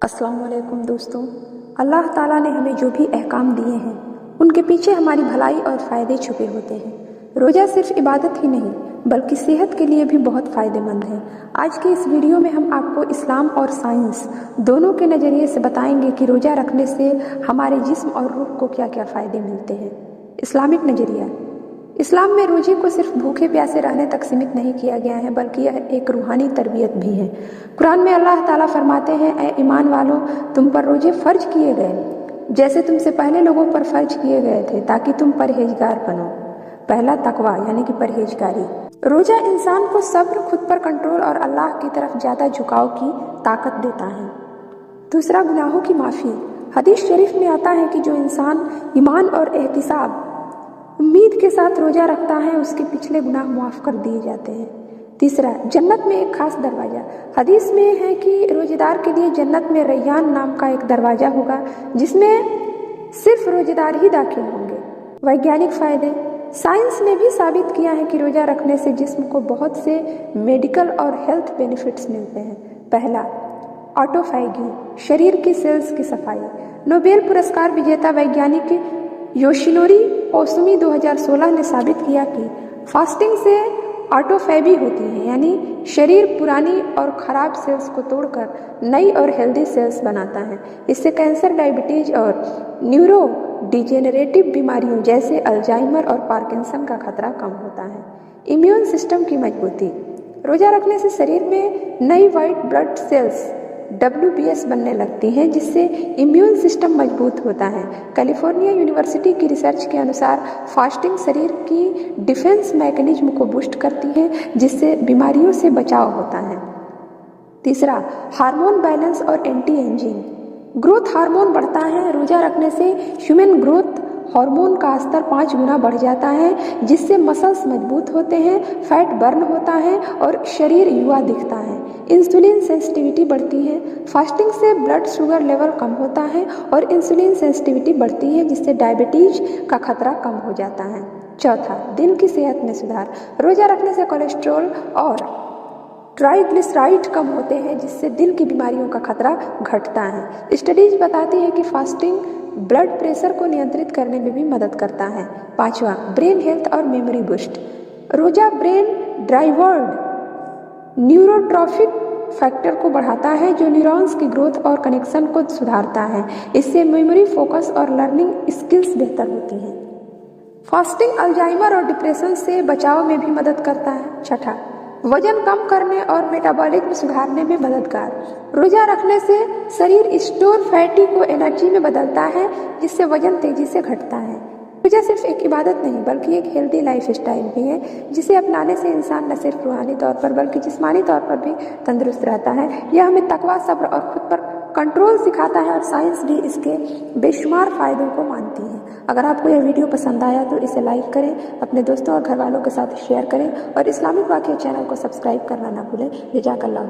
अस्सलाम वालेकुम दोस्तों। अल्लाह ताला ने हमें जो भी अहकाम दिए हैं उनके पीछे हमारी भलाई और फ़ायदे छुपे होते हैं। रोज़ा सिर्फ इबादत ही नहीं बल्कि सेहत के लिए भी बहुत फ़ायदेमंद है। आज के इस वीडियो में हम आपको इस्लाम और साइंस दोनों के नज़रिए से बताएंगे कि रोज़ा रखने से हमारे जिस्म और रूह को क्या क्या फ़ायदे मिलते हैं। इस्लामिक नज़रिया। इस्लाम में रोजे को सिर्फ भूखे प्यासे रहने तक सीमित नहीं किया गया है बल्कि यह एक रूहानी तरबियत भी है। कुरान में अल्लाह ताला फरमाते हैं, ए ईमान वालों, तुम पर रोजे फर्ज किए गए जैसे तुमसे पहले लोगों पर फर्ज किए गए थे ताकि तुम परहेजगार बनो। पहला तकवा यानी कि परहेजगारी। रोजा इंसान को सब्र, खुद पर कंट्रोल और अल्लाह की तरफ ज़्यादा झुकाव की ताकत देता है। दूसरा, गुनाहों की माफ़ी। हदीस शरीफ में आता है कि जो इंसान ईमान और एहतिसाब उम्मीद के साथ रोजा रखता है उसके पिछले गुनाह माफ कर दिए जाते हैं। तीसरा, जन्नत में एक खास दरवाजा। हदीस में है कि रोजेदार के लिए जन्नत में रैयान नाम का एक दरवाजा होगा जिसमें सिर्फ रोजेदार ही दाखिल होंगे। वैज्ञानिक फायदे। साइंस ने भी साबित किया है कि रोजा रखने से जिस्म को बहुत से मेडिकल और हेल्थ बेनिफिट्स मिलते हैं। पहला, ऑटोफैगी, शरीर की सेल्स की सफाई। नोबेल पुरस्कार विजेता वैज्ञानिक योशिनोरी ओसुमी 2016 ने साबित किया कि फास्टिंग से ऑटोफैगी होती है, यानी शरीर पुरानी और खराब सेल्स को तोड़कर नई और हेल्दी सेल्स बनाता है। इससे कैंसर, डायबिटीज और न्यूरो डिजेनरेटिव बीमारियों जैसे अल्जाइमर और पार्किंसन का खतरा कम होता है। इम्यून सिस्टम की मजबूती। रोजा रखने से शरीर में नई वाइट ब्लड सेल्स WBS बनने लगती हैं जिससे इम्यून सिस्टम मजबूत होता है। कैलिफोर्निया यूनिवर्सिटी की रिसर्च के अनुसार फास्टिंग शरीर की डिफेंस मैकेनिज्म को बूस्ट करती है जिससे बीमारियों से बचाव होता है। तीसरा, हार्मोन बैलेंस और एंटी एजिंग। ग्रोथ हार्मोन बढ़ता है। रोजा रखने से ह्यूमन ग्रोथ हार्मोन का स्तर 5 गुना बढ़ जाता है जिससे मसल्स मजबूत होते हैं, फैट बर्न होता है और शरीर युवा दिखता है। इंसुलिन सेंसिटिविटी बढ़ती है। फास्टिंग से ब्लड शुगर लेवल कम होता है और इंसुलिन सेंसिटिविटी बढ़ती है जिससे डायबिटीज का खतरा कम हो जाता है। चौथा, दिल की सेहत में सुधार। रोजा रखने से कोलेस्ट्रॉल और ट्राइग्लिसराइड कम होते हैं जिससे दिल की बीमारियों का खतरा घटता है। स्टडीज बताती है कि फास्टिंग ब्लड प्रेशर को नियंत्रित करने में भी मदद करता है। पांचवा, ब्रेन हेल्थ और मेमोरी बूस्ट। रोजा ब्रेन ड्राइवर्ड न्यूरोट्रॉफिक फैक्टर को बढ़ाता है जो न्यूरॉन्स की ग्रोथ और कनेक्शन को सुधारता है। इससे मेमोरी, फोकस और लर्निंग स्किल्स बेहतर होती हैं। फास्टिंग अल्जाइमर और डिप्रेशन से बचाव में भी मदद करता है। छठा, वजन कम करने और मेटाबॉलिज्म सुधारने में मददगार। रोजा रखने से शरीर स्टोर फैटी को एनर्जी में बदलता है जिससे वजन तेजी से घटता है। रोजा सिर्फ एक इबादत नहीं बल्कि एक हेल्दी लाइफ स्टाइल भी है जिसे अपनाने से इंसान न सिर्फ रूहानी तौर पर बल्कि जिस्मानी तौर पर भी तंदुरुस्त रहता है। यह हमें तकवा, सब्र और खुद पर कंट्रोल सिखाता है और साइंस भी इसके बेशुमार फ़ायदों को मानती है। अगर आपको यह वीडियो पसंद आया तो इसे लाइक करें, अपने दोस्तों और घर वालों के साथ शेयर करें और इस्लामिक वाक़िया चैनल को सब्सक्राइब करना ना भूलें। जज़ाकल्लाह।